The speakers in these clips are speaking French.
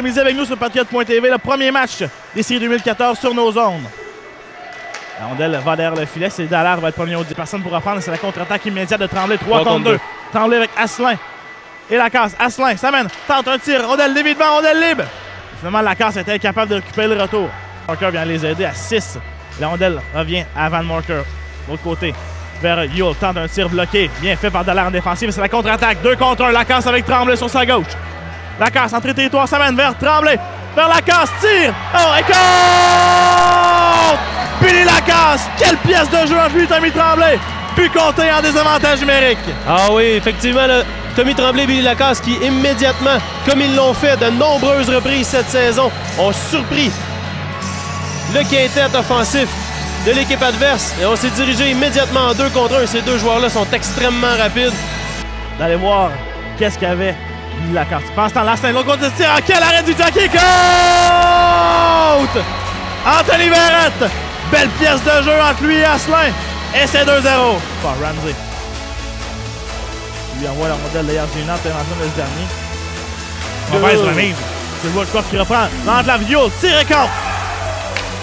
Misez avec nous sur Patriote.tv, le premier match des séries 2014 sur nos zones. La rondelle va derrière le filet, c'est Dallaire va être premier au 10. Personne pour reprendre, c'est la contre-attaque immédiate de Tremblay, 3 contre 2. Tremblay avec Asselin et Lacasse. Asselin s'amène, tente un tir, rondelle d'évitement, rondelle libre. Et finalement, Lacasse était incapable de récupérer le retour. Morker vient les aider à 6. La rondelle revient à Van Morker. De l'autre côté, vers Yule, tente un tir bloqué. Bien fait par Dallaire en défensive, c'est la contre-attaque. 2 contre 1, Lacasse avec Tremblay sur sa gauche. Lacasse, entrée territoire, s'amène vers Tremblay. Vers Lacasse, tire! Oh, et compte! Billy Lacasse! Quelle pièce de jeu entre lui et Tommy Tremblay! Puis compté en désavantage numérique. Ah oui, effectivement, là, Tommy Tremblay et Billy Lacasse qui immédiatement, comme ils l'ont fait de nombreuses reprises cette saison, ont surpris le quintet offensif de l'équipe adverse. Et on s'est dirigé immédiatement en 2 contre 1. Ces deux joueurs-là sont extrêmement rapides. D'aller voir qu'est-ce qu'il y avait Billy Lacasse. Pense en l'Asselin, l'autre côté de tir. Quel arrêt du Jackie! Compte! Anthony Verrette! Belle pièce de jeu entre lui et Asselin. Et c'est 2-0. Ramsey. Lui envoie la rondelle d'ailleurs Gina, intervention de ce dernier. Mauvaise remise. C'est Woodcroft qui reprend. Entre la Yule, tire et compte.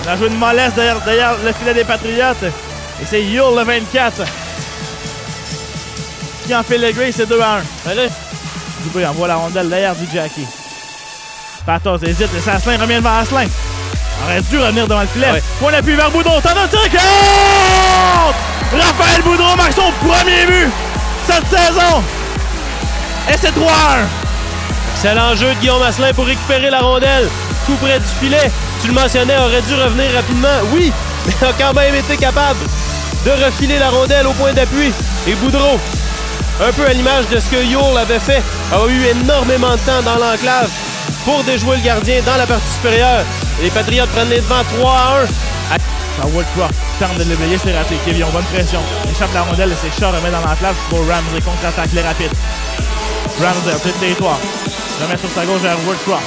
On a joué une mollesse derrière le filet des Patriotes. Et c'est Yule le 24 qui en fait le gré, c'est 2-1. Dubé envoie la rondelle derrière du Jackie. Patos hésite, et Asselin revient devant Asselin. Aurait dû revenir devant le filet. Ouais. Point d'appui vers Boudreau. Tente un tir et compte! Raphaël Boudreau marque son premier but cette saison. Et c'est 3-1. Excellent jeu de Guillaume Asselin pour récupérer la rondelle tout près du filet. Tu le mentionnais, aurait dû revenir rapidement. Oui, mais a quand même été capable de refiler la rondelle au point d'appui. Et Boudreau, un peu à l'image de ce que Yule avait fait, a eu énormément de temps dans l'enclave pour déjouer le gardien dans la partie supérieure. Et les Patriotes prennent les devants 3-1. Woodcroft tente de l'éveiller, c'est raté. Kevin, bonne pression. Il échappe la rondelle et c'est Shaw remet dans l'enclave pour Ramsey. Contre-attaque, les rapides. Ramsey, un peu de territoire. Remet sur sa gauche vers Woodcroft.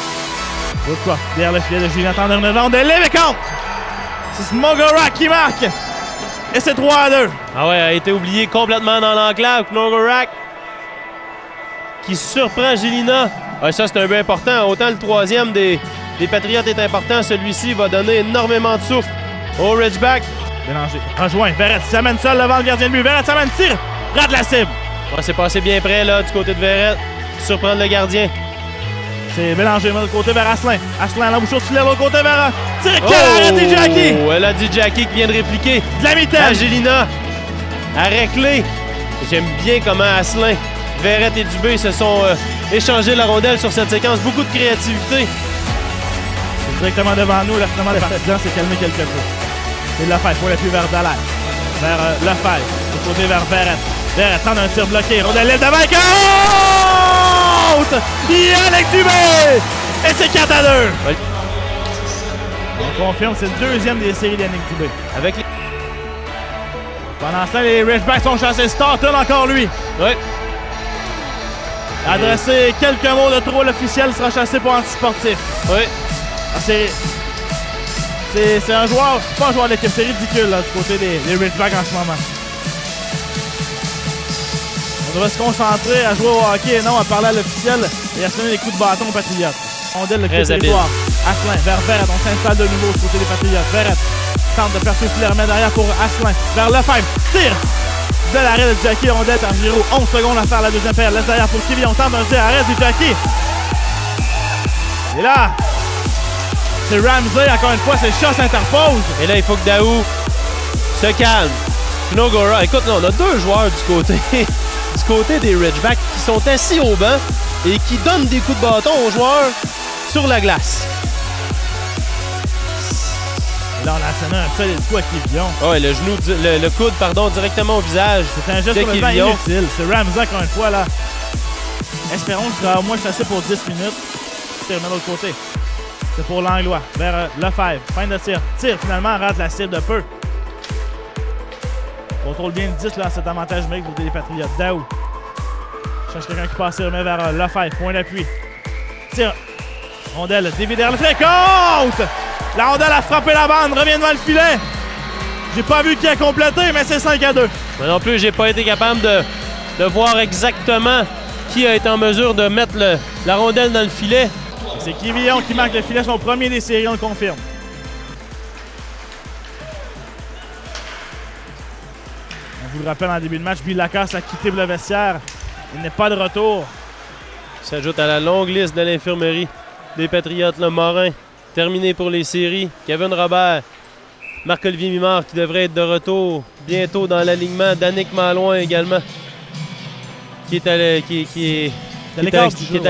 Woodcroft, derrière le filet de Jonathan Dernevant. De lève et compte! C'est Smogorak qui marque. Et c'est 3-2. Ah ouais, a été oublié complètement dans l'enclave. Smogorak qui surprend Gélina. Ah, ça, c'est un but important. Autant le troisième des Patriotes est important, celui-ci va donner énormément de souffle au Ridgeback. Bélanger rejoint. Verrette s'amène seul devant le gardien de but. Verrette s'amène, tire, rate la cible. Ouais, c'est passé bien près là, du côté de Verrette. Surprendre le gardien. C'est Bélanger de l'autre côté vers Asselin. Asselin à l'embouchure de filet de l'autre côté vers tire. Quel arrêt de Jackie! Elle a dit Jackie qui vient de répliquer. De la mitaine. Angelina, arrêt clé. J'aime bien comment Asselin, Verrette et Dubé se sont échangés la rondelle sur cette séquence. Beaucoup de créativité. Directement devant nous, là, finalement, le partisan s'est calmé quelque peu. C'est Lefebvre, pour l'appui vers Dallaire. Vers Lefebvre, de côté vers Verrette. Verrette tente un tir bloqué. Rondelle libre devant, compte! Yannick Dubé! Et c'est 4-2. Oui. On confirme, c'est le deuxième des séries d'Yannick Dubé. Avec les... Pendant ce temps, les Ridgebacks sont chassés. Staunton encore lui. Oui. Adresser quelques mots de trop, l'officiel sera chassé pour antisportif. Oui. Ah, c'est un joueur, c'est pas un joueur d'équipe, c'est ridicule là, du côté des Ridgebacks en ce moment. On devrait se concentrer à jouer au hockey et non à parler à l'officiel et à se donner des coups de bâton aux Patriotes. Rondelle le côté territoire. Asselin vers Verrette, on s'installe de nouveau du côté des Patriotes. Verrette tente de percer le filet, remet derrière pour Asselin. Vers Lefebvre, tire! De l'arrêt de Jackie, rondelle par Giro. 11 secondes à faire la deuxième paire. Laisse derrière pour Kevin, on tente un tir, arrête du Jackie. Et là, c'est Ramsey, encore une fois, c'est Shaw s'interpose. Et là, il faut que Daou se calme. Nogora, écoute, là, on a deux joueurs du côté des Ridgebacks qui sont assis au banc et qui donnent des coups de bâton aux joueurs sur la glace. Et là, on a asséné un solide coup à Kevin. Ouais, le genou, le coude, pardon, directement au visage. C'est un geste sur le banc inutile. C'est Ramsey, encore une fois, là. Espérons qu'il sera au moins chassé pour 10 minutes. Il remet de l'autre côté. C'est pour l'Anglois, vers Lefebvre. Fin de tir. Tire, finalement, rate la cible de peu. Contrôle bien le 10 là, cet avantage numérique pour les Patriotes. Daou. Cherche quelqu'un qui passe et remet vers Lefebvre. Point d'appui. Tire. Rondelle, dévie derrière le filet. Compte! La rondelle a frappé la bande. Revient devant le filet. J'ai pas vu qui a complété, mais c'est 5-2. Moi non plus, j'ai pas été capable de voir exactement qui a été en mesure de mettre la rondelle dans le filet. C'est Quivillon qui marque le filet, son premier des séries, on le confirme. On vous le rappelle en début de match, Bill Lacasse a quitté le vestiaire. Il n'est pas de retour. S'ajoute à la longue liste de l'infirmerie des Patriotes, le Morin, terminé pour les séries. Kevin Robert, Marc-Olivier Mimard qui devrait être de retour bientôt dans l'alignement. Danick Malouin également, qui est à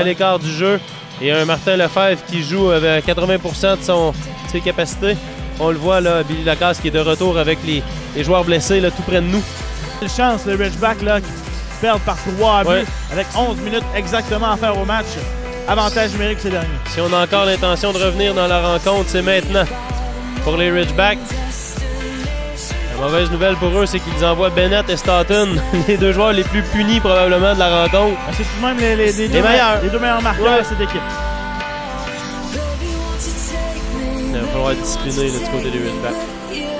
l'écart du jeu. Et un Martin Lefebvre qui joue avec 80% de ses capacités. On le voit là, Billy Lacasse qui est de retour avec les joueurs blessés là, tout près de nous. Quelle chance, les Ridgeback là, qui perdent par 3 buts avec 11 minutes exactement à faire au match. Avantage numérique ces derniers. Si on a encore l'intention de revenir dans la rencontre, c'est maintenant pour les Ridgeback. La mauvaise nouvelle pour eux, c'est qu'ils envoient Bennett et Stoughton, les deux joueurs les plus punis probablement de la rencontre. C'est tout de même les deux meilleurs marqueurs de cette équipe. Il va falloir être discipliné là, du côté des Ridgeback.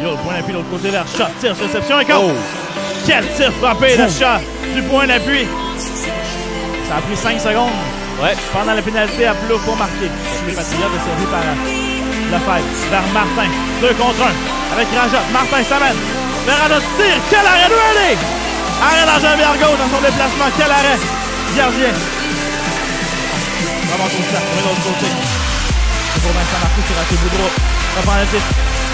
Yo, le point d'appui de l'autre côté vers shot, tir, réception et contre. Quel tir frappé de shot du point d'appui. Ça a pris 5 secondes. Pendant la pénalité à Plouf pour marquer. Les Patriotes est servi par Lefebvre vers Martin. 2 contre 1 avec Raja. Martin s'amène vers un autre tir. Quel arrêt de aller! Arrêt dans jambière gauche dans son déplacement. Quel arrêt! Gardien. Vraiment au cercle. De l'autre côté. C'est pour Vincent Marcoux qui rate Boudreau. Reprend le tir.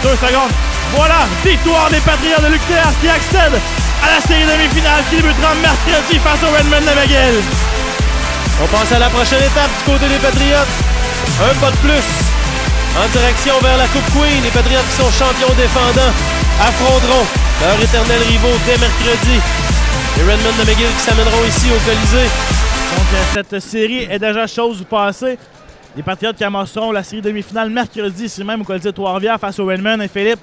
2 secondes. Voilà, victoire des Patriotes de l'UQTR qui accèdent à la série demi-finale qui débutera mercredi face au Redmond de McGill. On passe à la prochaine étape du côté des Patriotes. Un pas de plus en direction vers la Coupe Queen. Les Patriotes qui sont champions défendants affronteront leurs éternels rivaux dès mercredi. Les Redmond de McGill qui s'amèneront ici au Colisée. Donc cette série est déjà chose passée. Les Patriotes qui amorceront la série demi-finale mercredi ici même au Colisée de Trois-Rivières face au Redmond. Et Philippe,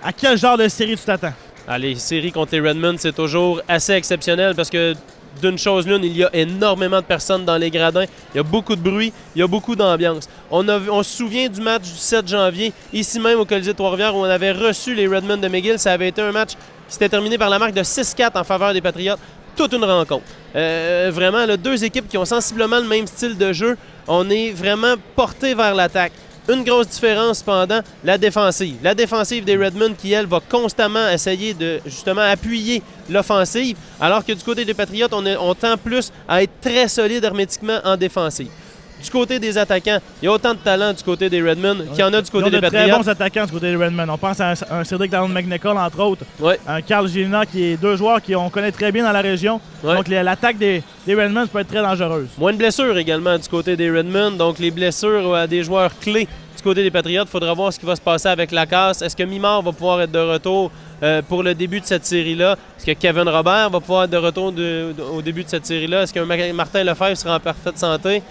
à quel genre de série tu t'attends? Les séries contre les Redmond, c'est toujours assez exceptionnel parce que d'une chose l'une, il y a énormément de personnes dans les gradins, il y a beaucoup de bruit, il y a beaucoup d'ambiance. On se souvient du match du 7 janvier, ici même au Colisée de Trois-Rivières, où on avait reçu les Redmond de McGill. Ça avait été un match qui s'était terminé par la marque de 6-4 en faveur des Patriotes. Toute une rencontre. Vraiment, là, deux équipes qui ont sensiblement le même style de jeu. On est vraiment porté vers l'attaque. Une grosse différence, cependant, la défensive. La défensive des Redmond qui, elle, va constamment essayer de, justement, appuyer l'offensive, alors que du côté des Patriotes, on tend plus à être très solide hermétiquement en défensive. Du côté des attaquants, il y a autant de talent du côté des Redmond qu'il y en a du côté des Patriotes. Il y a de très bons attaquants du côté des Redmond. On pense à un Cédric Lallon-McNichol, entre autres. Un Carl Gélina, qui est deux joueurs qu'on connaît très bien dans la région. Donc l'attaque des Redmond peut être très dangereuse. Moins de blessures également du côté des Redmond. Donc les blessures à des joueurs clés du côté des Patriotes. Il faudra voir ce qui va se passer avec Lacasse. Est-ce que Mimard va pouvoir être de retour pour le début de cette série-là? Est-ce que Kevin Robert va pouvoir être de retour au début de cette série-là? Est-ce que Martin Lefebvre sera en parfaite santé?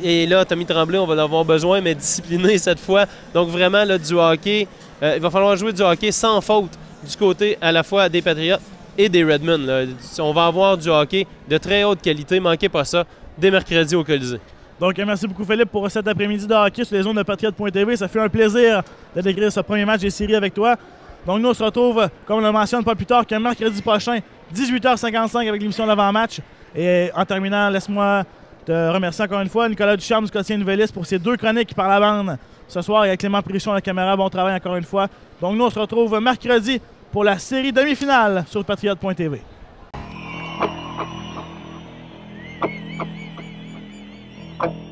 Et là, Tommy Tremblay, on va en avoir besoin, mais discipliné cette fois. Donc vraiment, là, du hockey, il va falloir jouer du hockey sans faute du côté à la fois des Patriotes et des Redmond. Là. On va avoir du hockey de très haute qualité, manquez pas ça, dès mercredi au Colisée. Donc merci beaucoup Philippe pour cet après-midi de hockey sur les zones de Patriote.tv. Ça fait un plaisir de décrire ce premier match des séries avec toi. Donc nous, on se retrouve, comme on le mentionne pas plus tard, qu'un mercredi prochain, 18h55 avec l'émission d'avant-match. Et en terminant, laisse-moi te remercier encore une fois, Nicolas Ducharme du quotidien Nouvelliste, pour ses 2 chroniques par la bande ce soir. Et avec Clément Prichon à la caméra, bon travail encore une fois. Donc nous, on se retrouve mercredi pour la série demi-finale sur Patriote.tv. You